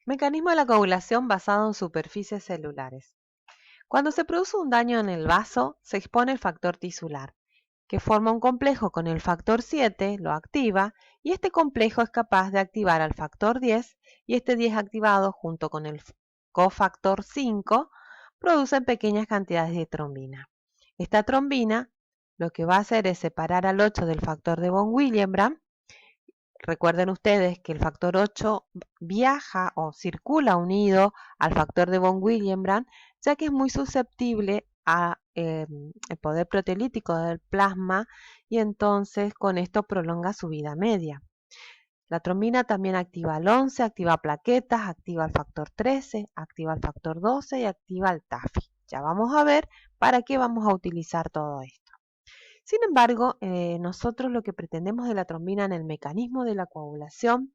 Mecanismo de la coagulación basado en superficies celulares. Cuando se produce un daño en el vaso, se expone el factor tisular, que forma un complejo con el factor 7, lo activa, y este complejo es capaz de activar al factor 10, y este 10 activado junto con el cofactor 5 producen pequeñas cantidades de trombina. Esta trombina lo que va a hacer es separar al 8 del factor de von Willebrand. Recuerden ustedes que el factor 8 viaja o circula unido al factor de von Willebrand, ya que es muy susceptible a el poder proteolítico del plasma y entonces con esto prolonga su vida media. La trombina también activa el 11, activa plaquetas, activa el factor 13, activa el factor 12 y activa el TAFI. Ya vamos a ver para qué vamos a utilizar todo esto. Sin embargo, nosotros lo que pretendemos de la trombina en el mecanismo de la coagulación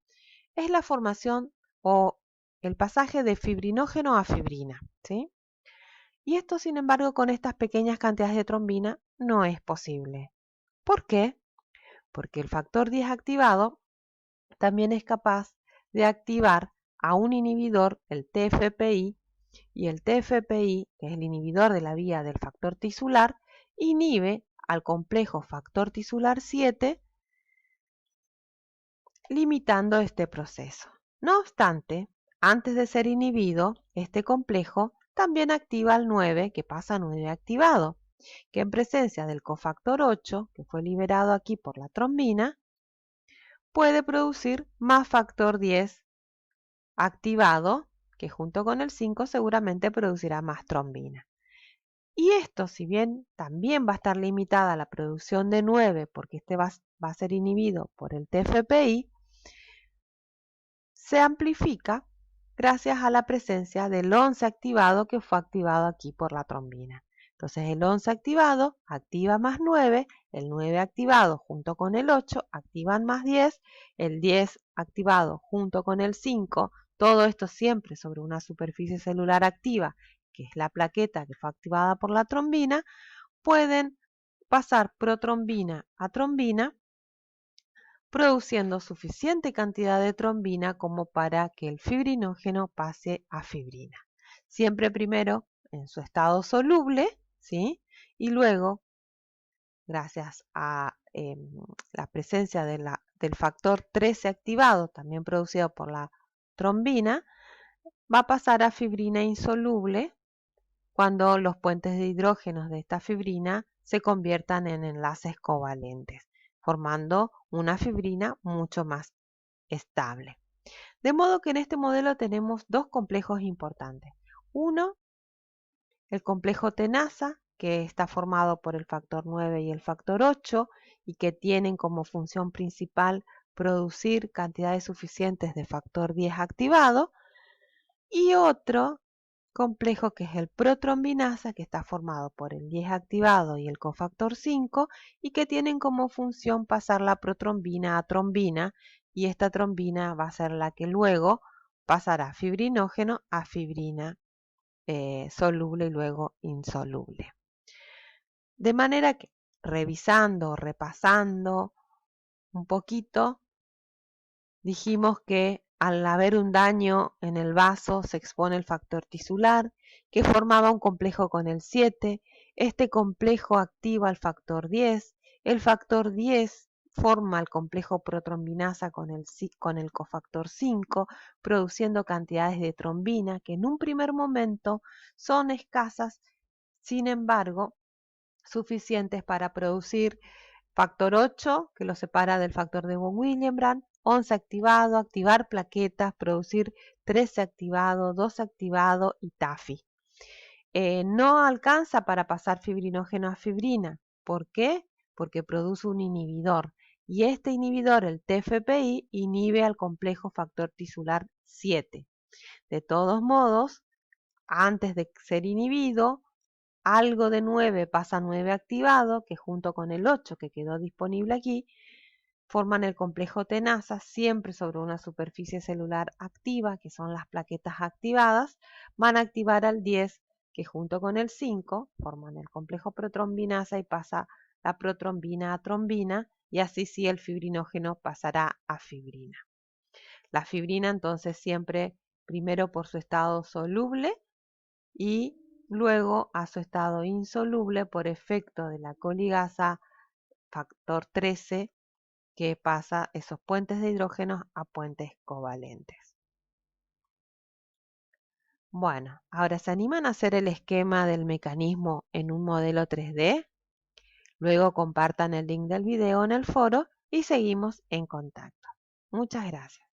es la formación o el pasaje de fibrinógeno a fibrina, ¿sí? Y esto, sin embargo, con estas pequeñas cantidades de trombina no es posible. ¿Por qué? Porque el factor 10 activado también es capaz de activar a un inhibidor, el TFPI, y el TFPI, que es el inhibidor de la vía del factor tisular, inhibe al complejo factor tisular 7, limitando este proceso. No obstante, antes de ser inhibido, este complejo también activa al 9, que pasa a 9 activado, que en presencia del cofactor 8, que fue liberado aquí por la trombina, puede producir más factor 10 activado, que junto con el 5 seguramente producirá más trombina. Y esto, si bien también va a estar limitada a la producción de 9, porque este va a ser inhibido por el TFPI, se amplifica gracias a la presencia del 11 activado que fue activado aquí por la trombina. Entonces el 11 activado activa más 9, el 9 activado junto con el 8 activan más 10, el 10 activado junto con el 5, todo esto siempre sobre una superficie celular activa, que es la plaqueta que fue activada por la trombina, pueden pasar protrombina a trombina, produciendo suficiente cantidad de trombina como para que el fibrinógeno pase a fibrina. Siempre primero en su estado soluble, ¿sí? Y luego, gracias a la presencia del factor 13 activado, también producido por la trombina, va a pasar a fibrina insoluble cuando los puentes de hidrógenos de esta fibrina se conviertan en enlaces covalentes, formando una fibrina mucho más estable. De modo que en este modelo tenemos dos complejos importantes. Uno, el complejo tenaza, que está formado por el factor 9 y el factor 8 y que tienen como función principal producir cantidades suficientes de factor 10 activado. Y otro complejo que es el protrombinasa, que está formado por el 10 activado y el cofactor 5 y que tienen como función pasar la protrombina a trombina, y esta trombina va a ser la que luego pasará fibrinógeno a fibrina soluble y luego insoluble. De manera que, revisando, repasando un poquito, dijimos que al haber un daño en el vaso se expone el factor tisular, que formaba un complejo con el 7. Este complejo activa el factor 10. El factor 10 forma el complejo protrombinasa con el cofactor 5, produciendo cantidades de trombina que en un primer momento son escasas, sin embargo, suficientes para producir factor 8, que lo separa del factor de von Willebrand, 11 activado, activar plaquetas, producir 13 activado, 2 activado y TAFI. No alcanza para pasar fibrinógeno a fibrina. ¿Por qué? Porque produce un inhibidor. Y este inhibidor, el TFPI, inhibe al complejo factor tisular 7. De todos modos, antes de ser inhibido, algo de 9 pasa a 9 activado, que junto con el 8 que quedó disponible aquí, forman el complejo tenaza, siempre sobre una superficie celular activa, que son las plaquetas activadas, van a activar al 10, que junto con el 5 forman el complejo protrombinasa y pasa la protrombina a trombina, y así sí el fibrinógeno pasará a fibrina. La fibrina entonces siempre primero por su estado soluble y luego a su estado insoluble por efecto de la coligasa factor 13 que pasa esos puentes de hidrógenos a puentes covalentes. Bueno, ahora ¿se animan a hacer el esquema del mecanismo en un modelo 3D? Luego compartan el link del video en el foro y seguimos en contacto. Muchas gracias.